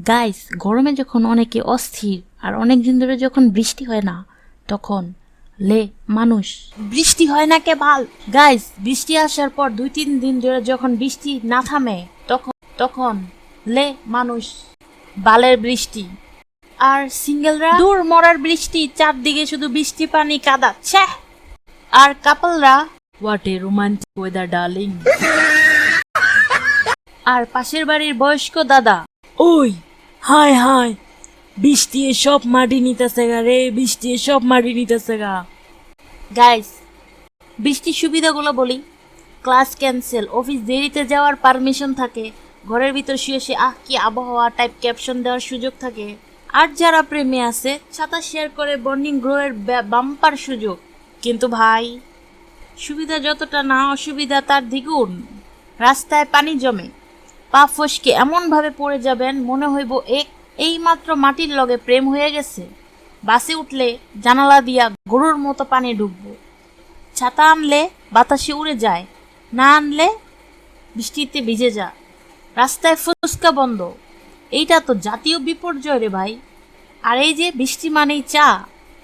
Guys, গরমে যখন অনেকে অস্থির আর অনেক দিন ধরে যখন বৃষ্টি হয় না, তখন মানুষ বৃষ্টি হয় না কে ভাল। গাইস, বৃষ্টি আসার পর 2-3 দিন ধরে যখন বৃষ্টি না থামে, তখন মানুষ বালের বৃষ্টি। আর সিঙ্গেলরা দূর মরার বৃষ্টি, চারদিকে শুধু বৃষ্টি পানি কাদা ছ্যাঃ। আর কাপলরা what a romantic weather darling. আর পাশের বাড়ির বয়স্ক দাদা, ওই হায় হায়, বৃষ্টি সব মাটি নিতেছে গা রে, বৃষ্টি সব মাটি নিতেছে গা। গাইস, বৃষ্টির সুবিধাগুলো বলি। ক্লাস ক্যান্সেল, অফিস দেরিতে যাওয়ার পারমিশন থাকে, ঘরের ভিতর শুয়ে শুয়ে আহ কি আবহাওয়া টাইপ ক্যাপশন দেওয়ার সুযোগ থাকে। আর যারা প্রেমে আছে, ছাতা শেয়ার করে বন্ডিং গ্রোয়ের বাম্পার সুযোগ। কিন্তু ভাই, সুবিধা যতটা না অসুবিধা তার দ্বিগুণ। রাস্তায় পানি জমে, পা ফসকে এমনভাবে পড়ে যাবেন মনে হইব এই মাত্র মাটির লগে প্রেম হয়ে গেছে। বাসে উঠলে জানালা দিয়া গরুর মতো পানি ঢুকবো। ছাতা আনলে বাতাসে উড়ে যায়, না আনলে বৃষ্টিতে ভিজে যা। রাস্তায় ফুসকা বন্ধ, এইটা তো জাতীয় বিপর্যয় রে ভাই। আর এই যে বৃষ্টি মানেই চা,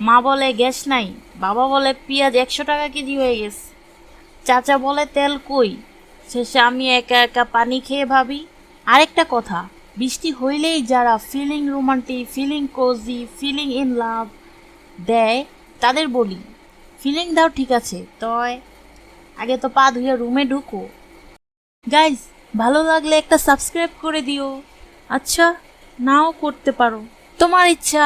মা বলে গ্যাস নাই, বাবা বলে পেঁয়াজ 100 টাকা কেজি হয়ে গেছে, চাচা বলে তেল কই, শেষে আমি একা একা পানি খেয়ে ভাবি। আরেকটা কথা, বৃষ্টি হইলেই যারা feeling romantic, feeling cozy, feeling in love দেয়, তাদের বলি ফিলিং দাও ঠিক আছে, তয় আগে তো পা ধুয়ে রুমে ঢুকো। গাইজ, ভালো লাগলে একটা সাবস্ক্রাইব করে দিও। আচ্ছা, নাও করতে পারো, তোমার ইচ্ছা।